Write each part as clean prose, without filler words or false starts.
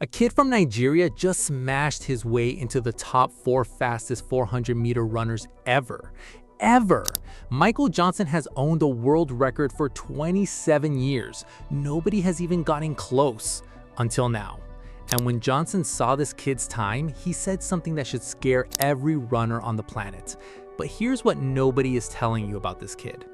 A kid from Nigeria just smashed his way into the top 4 fastest 400-meter runners ever. Ever! Michael Johnson has owned the world record for 27 years. Nobody has even gotten close until now. And when Johnson saw this kid's time, he said something that should scare every runner on the planet. But here's what nobody is telling you about this kid.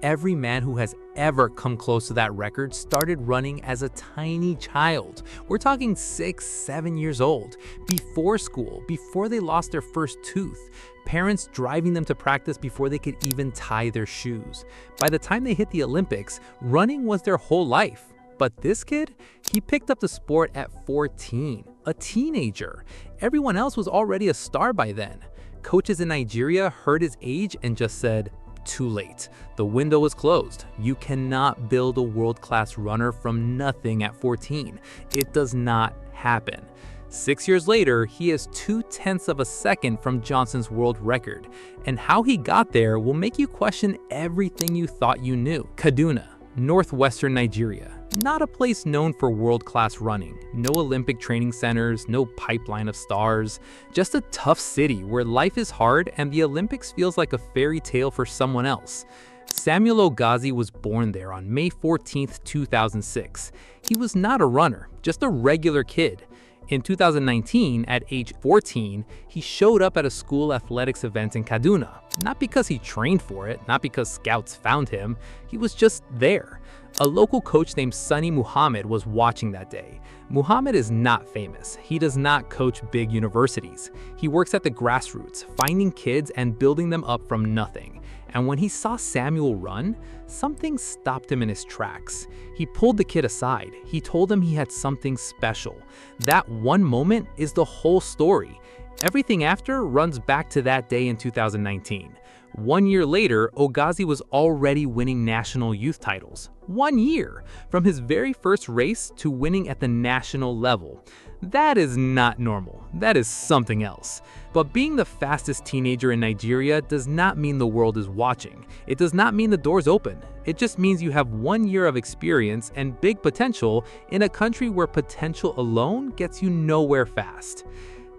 Every man who has ever come close to that record started running as a tiny child. We're talking 6, 7 years old, before school, before they lost their first tooth, parents driving them to practice before they could even tie their shoes. By the time they hit the Olympics, running was their whole life. But this kid, he picked up the sport at 14, a teenager. Everyone else was already a star by then. Coaches in Nigeria heard his age and just said, too late. The window was closed. You cannot build a world-class runner from nothing at 14. It does not happen. 6 years later, he is 0.2 of a second from Johnson's world record. And how he got there will make you question everything you thought you knew. Kaduna, northwestern Nigeria. Not a place known for world-class running. No Olympic training centers, no pipeline of stars. Just a tough city where life is hard and the Olympics feels like a fairy tale for someone else. Samuel Ogazi was born there on May 14, 2006. He was not a runner, just a regular kid. In 2019, at age 14, he showed up at a school athletics event in Kaduna. Not because he trained for it, not because scouts found him, he was just there. A local coach named Sunny Muhammad was watching that day. Muhammad is not famous. He does not coach big universities. He works at the grassroots, finding kids and building them up from nothing. And when he saw Samuel run, something stopped him in his tracks. He pulled the kid aside. He told him he had something special. That one moment is the whole story. Everything after runs back to that day in 2019. 1 year later, Ogazi was already winning national youth titles. 1 year! From his very first race to winning at the national level. That is not normal. That is something else. But being the fastest teenager in Nigeria does not mean the world is watching. It does not mean the door's open. It just means you have 1 year of experience and big potential in a country where potential alone gets you nowhere fast.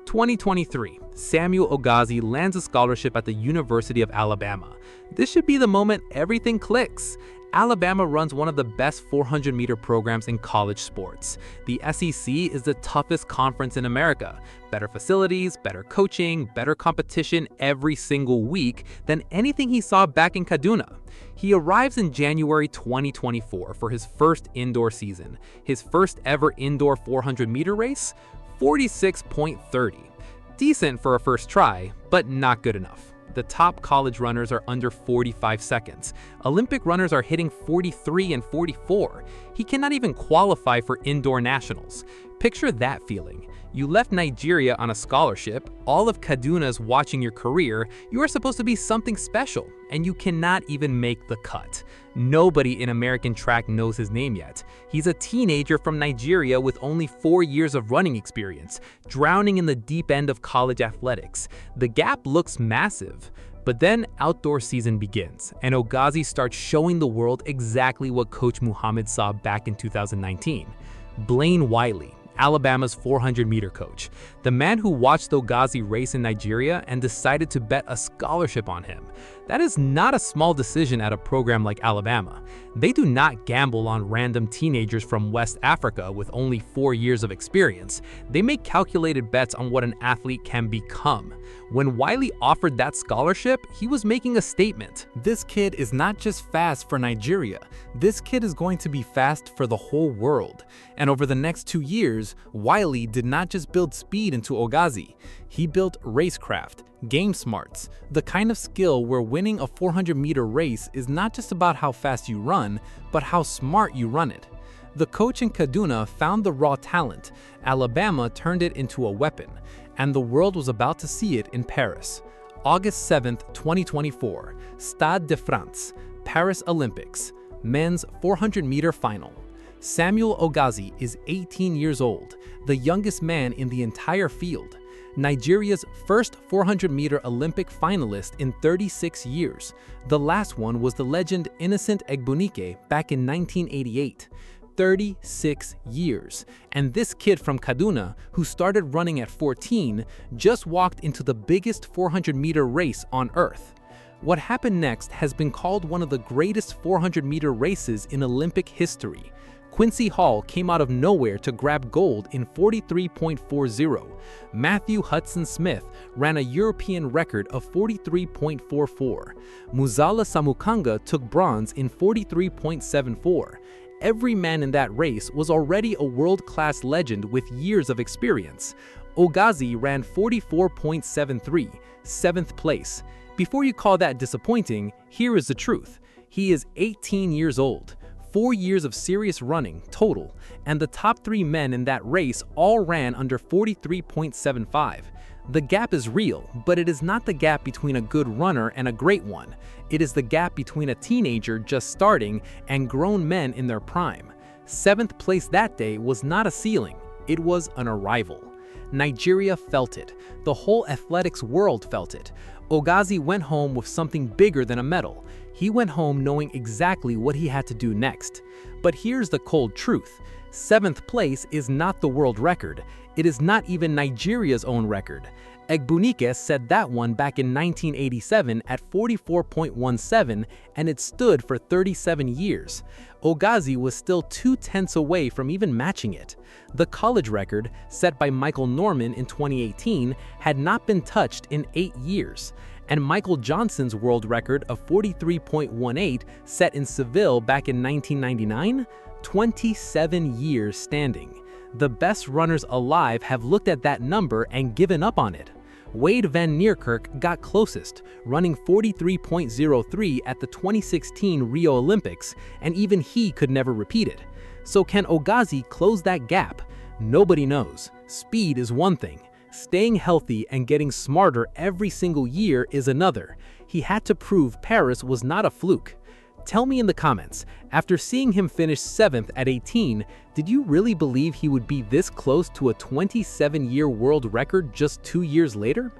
2023, Samuel Ogazi lands a scholarship at the University of Alabama. This should be the moment everything clicks. Alabama runs one of the best 400-meter programs in college sports. The SEC is the toughest conference in America. Better facilities, better coaching, better competition every single week than anything he saw back in Kaduna. He arrives in January 2024 for his first indoor season. His first ever indoor 400-meter race? 46.30. Decent for a first try, but not good enough. The top college runners are under 45 seconds. Olympic runners are hitting 43 and 44. He cannot even qualify for indoor nationals. Picture that feeling. You left Nigeria on a scholarship, all of Kaduna's watching your career, you are supposed to be something special, and you cannot even make the cut. Nobody in American track knows his name yet. He's a teenager from Nigeria with only 4 years of running experience, drowning in the deep end of college athletics. The gap looks massive. But then outdoor season begins, and Ogazi starts showing the world exactly what Coach Muhammad saw back in 2019. Blaine Wiley, Alabama's 400-meter coach, the man who watched Ogazi race in Nigeria and decided to bet a scholarship on him. That is not a small decision at a program like Alabama. They do not gamble on random teenagers from West Africa with only 4 years of experience. They make calculated bets on what an athlete can become. When Wiley offered that scholarship, he was making a statement. This kid is not just fast for Nigeria. This kid is going to be fast for the whole world. And over the next 2 years, Wiley did not just build speed into Ogazi. He built racecraft, game smarts, the kind of skill where winning a 400-meter race is not just about how fast you run, but how smart you run it. The coach in Kaduna found the raw talent. Alabama turned it into a weapon, and the world was about to see it in Paris. August 7, 2024, Stade de France, Paris Olympics, men's 400-meter final. Samuel Ogazi is 18 years old, the youngest man in the entire field. Nigeria's first 400-meter Olympic finalist in 36 years. The last one was the legend Innocent Egbunike back in 1988. 36 years. And this kid from Kaduna, who started running at 14, just walked into the biggest 400-meter race on Earth. What happened next has been called one of the greatest 400-meter races in Olympic history. Quincy Hall came out of nowhere to grab gold in 43.40. Matthew Hudson Smith ran a European record of 43.44. Muzala Samukanga took bronze in 43.74. Every man in that race was already a world-class legend with years of experience. Ogazi ran 44.73, 7th place. Before you call that disappointing, here is the truth. He is 18 years old. 4 years of serious running total, and the top 3 men in that race all ran under 43.75. The gap is real, but it is not the gap between a good runner and a great one. It is the gap between a teenager just starting and grown men in their prime. 7th place that day was not a ceiling, it was an arrival. Nigeria felt it. The whole athletics world felt it. Ogazi went home with something bigger than a medal. He went home knowing exactly what he had to do next. But here's the cold truth. 7th place is not the world record. It is not even Nigeria's own record. Egbunike said that one back in 1987 at 44.17, and it stood for 37 years. Ogazi was still 2/10 away from even matching it. The college record, set by Michael Norman in 2018, had not been touched in 8 years. And Michael Johnson's world record of 43.18, set in Seville back in 1999, 27 years standing. The best runners alive have looked at that number and given up on it. Wade Van Niekerk got closest, running 43.03 at the 2016 Rio Olympics, and even he could never repeat it. So can Ogazi close that gap? Nobody knows. Speed is one thing. Staying healthy and getting smarter every single year is another. He had to prove Paris was not a fluke. Tell me in the comments, after seeing him finish 7th at 18, did you really believe he would be this close to a 27-year world record just 2 years later?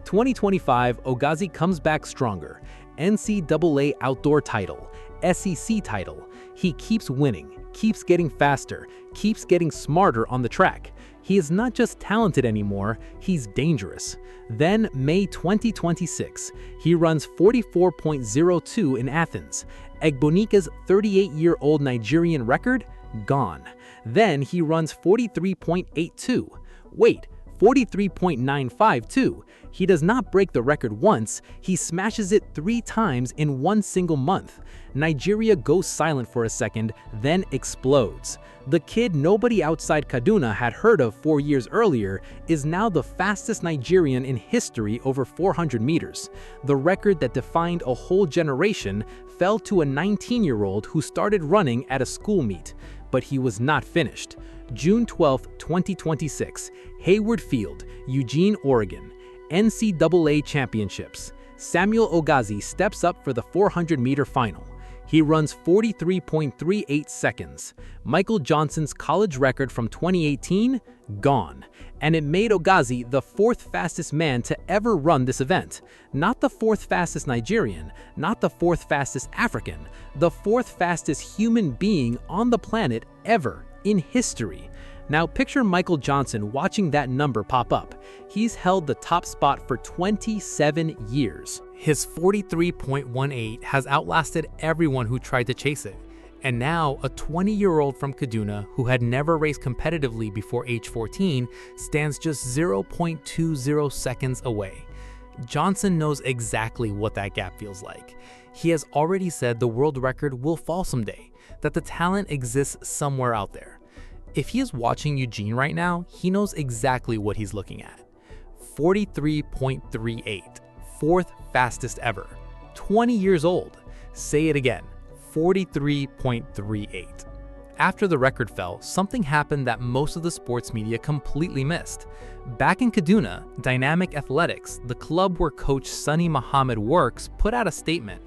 2025, Ogazi comes back stronger. NCAA outdoor title, SEC title. He keeps winning, keeps getting faster, keeps getting smarter on the track. He is not just talented anymore, he's dangerous. Then, May 2026, he runs 44.02 in Athens. Egbunike's 38-year-old Nigerian record? Gone. Then he runs 43.82. Wait, 43.95 too. He does not break the record once, he smashes it 3 times in one single month. Nigeria goes silent for a second, then explodes. The kid nobody outside Kaduna had heard of 4 years earlier is now the fastest Nigerian in history over 400 meters. The record that defined a whole generation fell to a 19-year-old who started running at a school meet, but he was not finished. June 12, 2026, Hayward Field, Eugene, Oregon. NCAA Championships. Samuel Ogazi steps up for the 400-meter final. He runs 43.38 seconds. Michael Johnson's college record from 2018? Gone. And it made Ogazi the 4th fastest man to ever run this event. Not the 4th fastest Nigerian, not the 4th fastest African, the 4th fastest human being on the planet ever in history. Now picture Michael Johnson watching that number pop up. He's held the top spot for 27 years. His 43.18 has outlasted everyone who tried to chase it. And now, a 20-year-old from Kaduna who had never raced competitively before age 14 stands just 0.20 seconds away. Johnson knows exactly what that gap feels like. He has already said the world record will fall someday, that the talent exists somewhere out there. If he is watching Eugene right now, he knows exactly what he's looking at. 43.38, 4th fastest ever. 20 years old. Say it again, 43.38. After the record fell, something happened that most of the sports media completely missed. Back in Kaduna, Dynamic Athletics, the club where coach Sunny Muhammad works, put out a statement.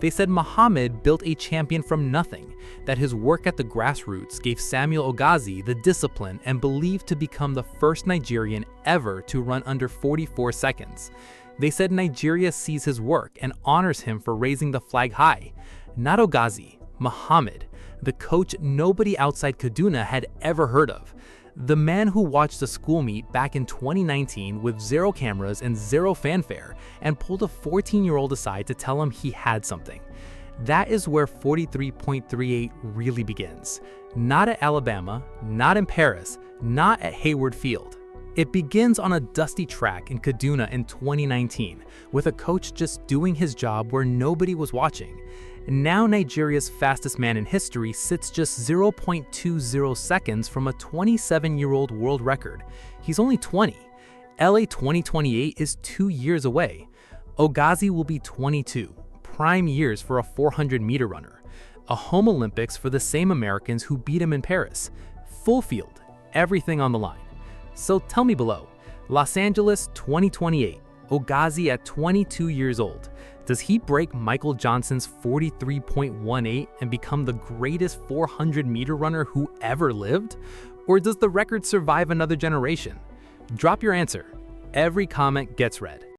They said Muhammad built a champion from nothing, that his work at the grassroots gave Samuel Ogazi the discipline and believed to become the first Nigerian ever to run under 44 seconds. They said Nigeria sees his work and honors him for raising the flag high. Not Ogazi, Muhammad. the coach nobody outside Kaduna had ever heard of. The man who watched the school meet back in 2019 with zero cameras and zero fanfare and pulled a 14-year-old aside to tell him he had something. That is where 43.38 really begins. Not at Alabama, not in Paris, not at Hayward Field. It begins on a dusty track in Kaduna in 2019, with a coach just doing his job where nobody was watching. Now Nigeria's fastest man in history sits just 0.20 seconds from a 27-year-old world record. He's only 20. LA 2028 is 2 years away. Ogazi will be 22. Prime years for a 400-meter runner. A home Olympics for the same Americans who beat him in Paris. Full field, everything on the line. So tell me below, Los Angeles 2028, Ogazi at 22 years old. Does he break Michael Johnson's 43.18 and become the greatest 400-meter runner who ever lived? Or does the record survive another generation? Drop your answer. Every comment gets read.